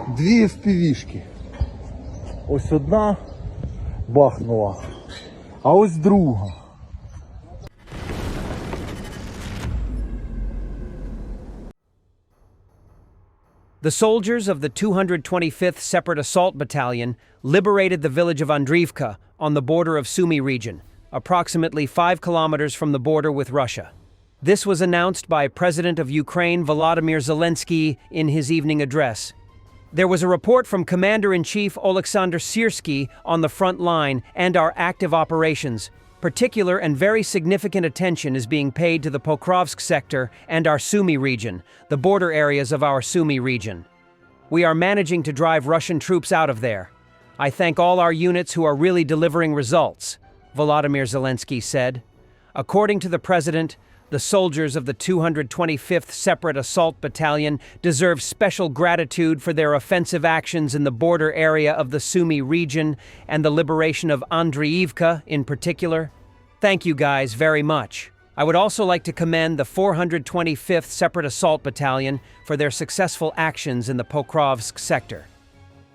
Дві FPV-шки. Ось одна бахнула, а ось друга. The soldiers of the 225th Separate Assault Battalion liberated the village of ANDRIIVKA on the border of SUMY region, approximately 5 kilometers from the border with Russia. This was announced by President of Ukraine Volodymyr Zelensky in his evening address. There was a report from Commander-in-Chief Oleksandr Syrsky on the front line and our active operations. Particular and very significant attention is being paid to the Pokrovsk sector and our SUMY region, the border areas of our SUMY region. We are managing to drive Russian troops out of there. I thank all our units who are really delivering results, Volodymyr Zelensky said. According to the president, the soldiers of the 225th Separate Assault Battalion deserve special gratitude for their offensive actions in the border area of the SUMY region and the liberation of ANDRIIVKA in particular. Thank you guys very much. I would also like to commend the 425th Separate Assault Battalion for their successful actions in the Pokrovsk sector.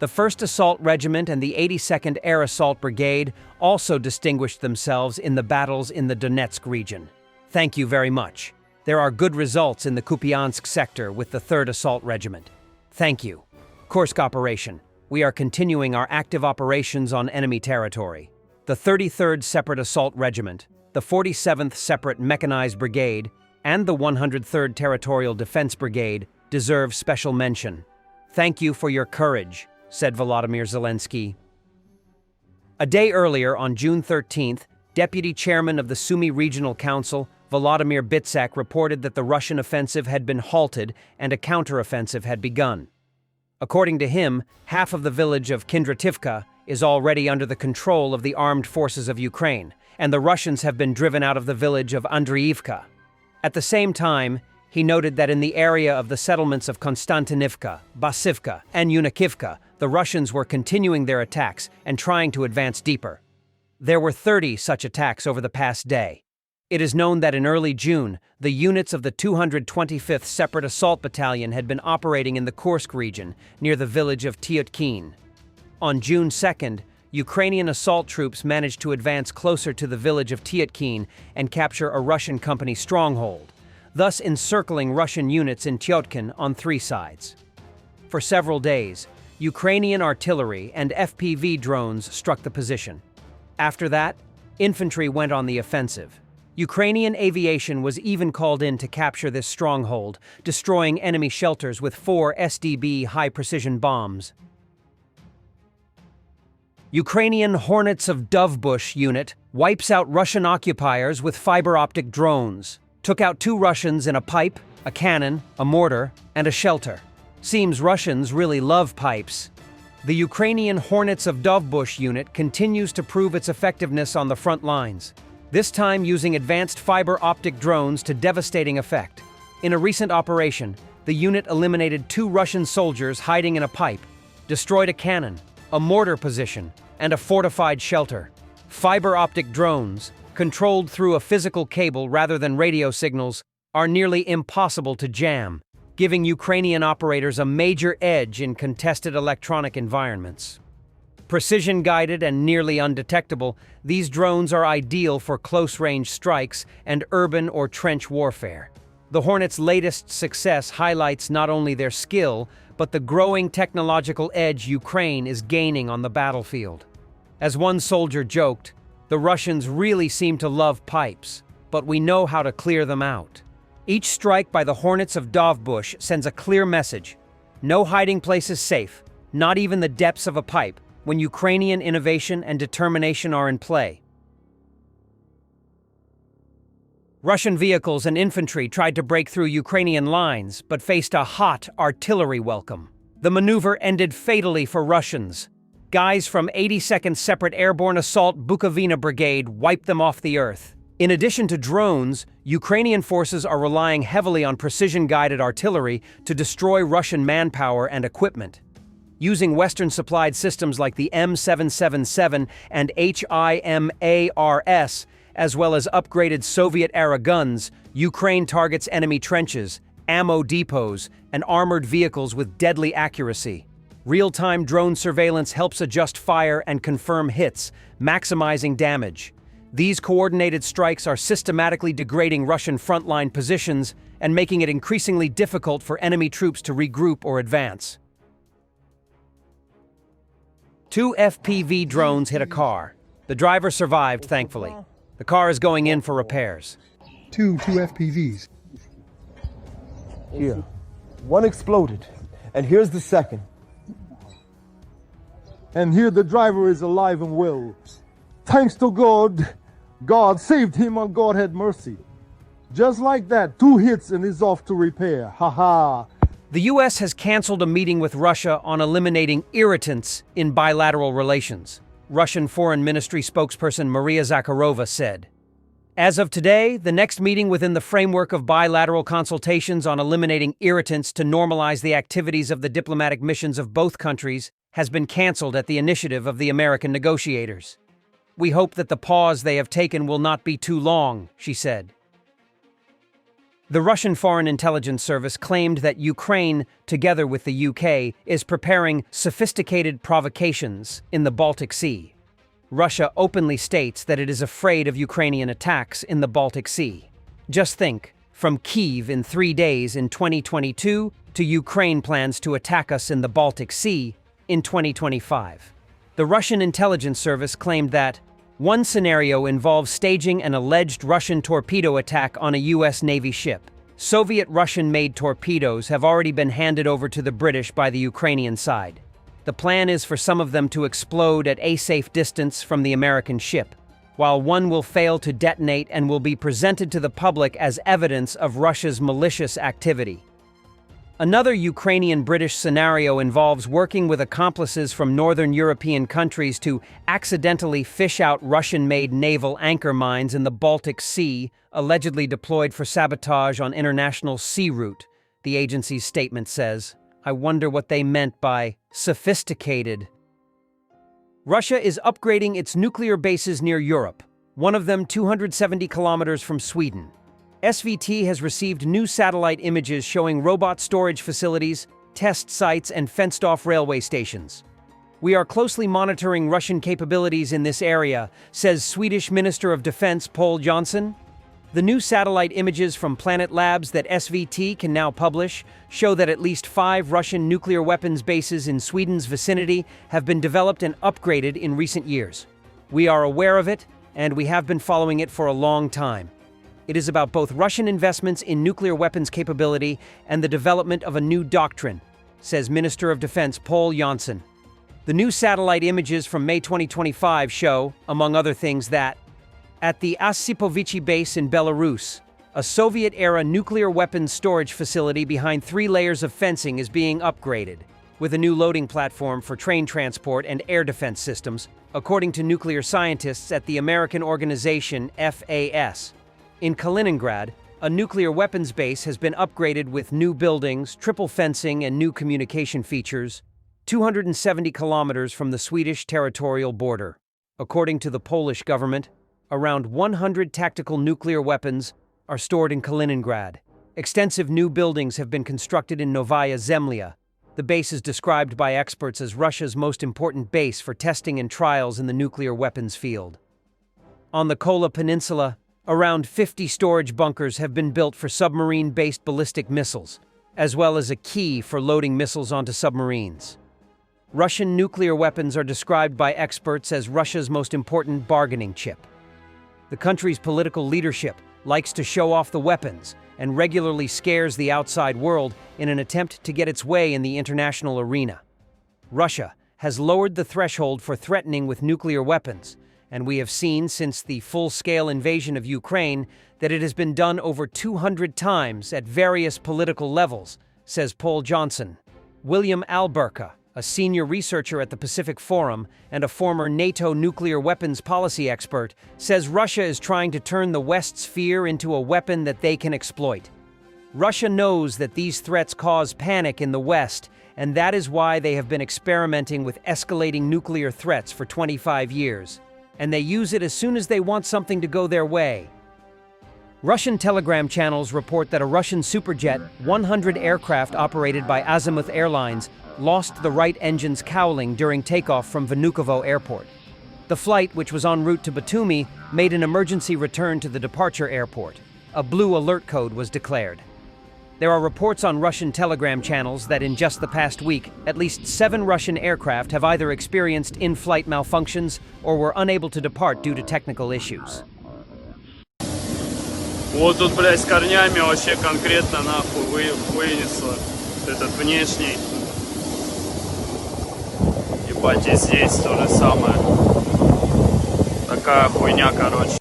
The 1st Assault Regiment and the 82nd Air Assault Brigade also distinguished themselves in the battles in the Donetsk region. Thank you very much. There are good results in the Kupiansk sector with the 3rd Assault Regiment. Thank you. Kursk Operation. We are continuing our active operations on enemy territory. The 33rd Separate Assault Regiment, the 47th Separate Mechanized Brigade, and the 103rd Territorial Defense Brigade deserve special mention. Thank you for your courage, said Volodymyr Zelensky. A day earlier, on June 13th, Deputy Chairman of the SUMY Regional Council, Volodymyr Bitsak, reported that the Russian offensive had been halted and a counteroffensive had begun. According to him, half of the village of Aandriivka is already under the control of the armed forces of Ukraine, and the Russians have been driven out of the village of ANDRIIVKA. At the same time, he noted that in the area of the settlements of Konstantinivka, Basivka, and Unikivka, the Russians were continuing their attacks and trying to advance deeper. There were 30 such attacks over the past day. It is known that in early June, the units of the 225th Separate Assault Battalion had been operating in the Kursk region, near the village of Tiotkin. On June 2nd, Ukrainian assault troops managed to advance closer to the village of Tiotkin and capture a Russian company stronghold, thus encircling Russian units in Tiotkin on 3 sides. For several days, Ukrainian artillery and FPV drones struck the position. After that, infantry went on the offensive. Ukrainian aviation was even called in to capture this stronghold, destroying enemy shelters with 4 SDB high-precision bombs. Ukrainian Hornets of Dovebush unit wipes out Russian occupiers with fiber-optic drones. Took out 2 Russians in a pipe, a cannon, a mortar, and a shelter. Seems Russians really love pipes. The Ukrainian Hornets of Dovebush unit continues to prove its effectiveness on the front lines, this time using advanced fiber-optic drones to devastating effect. In a recent operation, the unit eliminated 2 Russian soldiers hiding in a pipe, destroyed a cannon, a mortar position, and a fortified shelter. Fiber-optic drones, controlled through a physical cable rather than radio signals, are nearly impossible to jam, giving Ukrainian operators a major edge in contested electronic environments. Precision-guided and nearly undetectable, these drones are ideal for close-range strikes and urban or trench warfare. The Hornets' latest success highlights not only their skill, but the growing technological edge Ukraine is gaining on the battlefield. As one soldier joked, the Russians really seem to love pipes, but we know how to clear them out. Each strike by the Hornets of Dovebush sends a clear message. No hiding place is safe, not even the depths of a pipe, when Ukrainian innovation and determination are in play. Russian vehicles and infantry tried to break through Ukrainian lines, but faced a hot artillery welcome. The maneuver ended fatally for Russians. Guys from 82nd Separate Airborne Assault Bukovina Brigade wiped them off the earth. In addition to drones, Ukrainian forces are relying heavily on precision-guided artillery to destroy Russian manpower and equipment. Using Western-supplied systems like the M777 and HIMARS, as well as upgraded Soviet-era guns, Ukraine targets enemy trenches, ammo depots, and armored vehicles with deadly accuracy. Real-time drone surveillance helps adjust fire and confirm hits, maximizing damage. These coordinated strikes are systematically degrading Russian frontline positions and making it increasingly difficult for enemy troops to regroup or advance. 2 FPV drones hit a car. The driver survived, thankfully. The car is going in for repairs. Two FPVs. Here. One exploded. And here's the second. And here the driver is alive and well. Thanks to God, God saved him and God had mercy. Just like that, 2 hits and he's off to repair. Ha. The U.S. has canceled a meeting with Russia on eliminating irritants in bilateral relations, Russian Foreign Ministry spokesperson Maria Zakharova said. As of today, the next meeting within the framework of bilateral consultations on eliminating irritants to normalize the activities of the diplomatic missions of both countries has been canceled at the initiative of the American negotiators. We hope that the pause they have taken will not be too long, she said. The Russian Foreign Intelligence Service claimed that Ukraine, together with the UK, is preparing sophisticated provocations in the Baltic Sea. Russia openly states that it is afraid of Ukrainian attacks in the Baltic Sea. Just think, from Kyiv in 3 days in 2022 to Ukraine plans to attack us in the Baltic Sea in 2025. The Russian intelligence service claimed that one scenario involves staging an alleged Russian torpedo attack on a U.S. Navy ship. Soviet Russian-made torpedoes have already been handed over to the British by the Ukrainian side. The plan is for some of them to explode at a safe distance from the American ship, while one will fail to detonate and will be presented to the public as evidence of Russia's malicious activity. Another Ukrainian-British scenario involves working with accomplices from northern European countries to accidentally fish out Russian-made naval anchor mines in the Baltic Sea, allegedly deployed for sabotage on international sea route, the agency's statement says. I wonder what they meant by sophisticated. Russia is upgrading its nuclear bases near Europe, one of them 270 kilometers from Sweden. SVT has received new satellite images showing robot storage facilities, test sites, and fenced-off railway stations. We are closely monitoring Russian capabilities in this area, says Swedish Minister of Defense Pål Jonson. The new satellite images from Planet Labs that SVT can now publish show that at least 5 Russian nuclear weapons bases in Sweden's vicinity have been developed and upgraded in recent years. We are aware of it, and we have been following it for a long time. It is about both Russian investments in nuclear weapons capability and the development of a new doctrine, says Minister of Defense Pål Jonson. The new satellite images from May 2025 show, among other things, that at the Osipovichi base in Belarus, a Soviet-era nuclear weapons storage facility behind 3 layers of fencing is being upgraded, with a new loading platform for train transport and air defense systems, according to nuclear scientists at the American organization FAS. In Kaliningrad, a nuclear weapons base has been upgraded with new buildings, triple fencing, and new communication features, 270 kilometers from the Swedish territorial border. According to the Polish government, around 100 tactical nuclear weapons are stored in Kaliningrad. Extensive new buildings have been constructed in Novaya Zemlya. The base is described by experts as Russia's most important base for testing and trials in the nuclear weapons field. On the Kola Peninsula, around 50 storage bunkers have been built for submarine-based ballistic missiles, as well as a key for loading missiles onto submarines. Russian nuclear weapons are described by experts as Russia's most important bargaining chip. The country's political leadership likes to show off the weapons and regularly scares the outside world in an attempt to get its way in the international arena. Russia has lowered the threshold for threatening with nuclear weapons, and we have seen since the full-scale invasion of Ukraine that it has been done over 200 times at various political levels, says Pål Jonson. William LIBERATED, a senior researcher at the Pacific Forum and a former NATO nuclear weapons policy expert, says Russia is trying to turn the West's fear into a weapon that they can exploit. Russia knows that these threats cause panic in the West, and that is why they have been experimenting with escalating nuclear threats for 25 years. And they use it as soon as they want something to go their way. Russian telegram channels report that a Russian superjet, 100 aircraft operated by Azimuth Airlines, lost the right engine's cowling during takeoff from Vnukovo Airport. The flight, which was en route to Batumi, made an emergency return to the departure airport. A blue alert code was declared. There are reports on Russian telegram channels that in just the past week, at least 7 Russian aircraft have either experienced in-flight malfunctions or were unable to depart due to technical issues. Вот тут, блядь, с корнями вообще конкретно нахуй вынесло. Этот внешний. Ебать, и здесь то же самое. Такая хуйня, короче.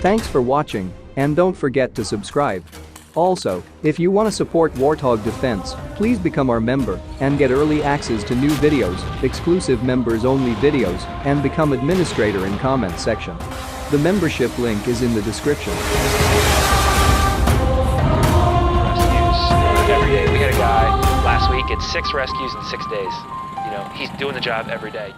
Thanks for watching, and don't forget to subscribe. Also, if you want to support Warthog Defense, please become our member and get early access to new videos, exclusive members-only videos, and become administrator in comment section. The membership link is in the description. Rescues every day. We had a guy last week, it's 6 rescues in 6 days. You know, he's doing the job every day.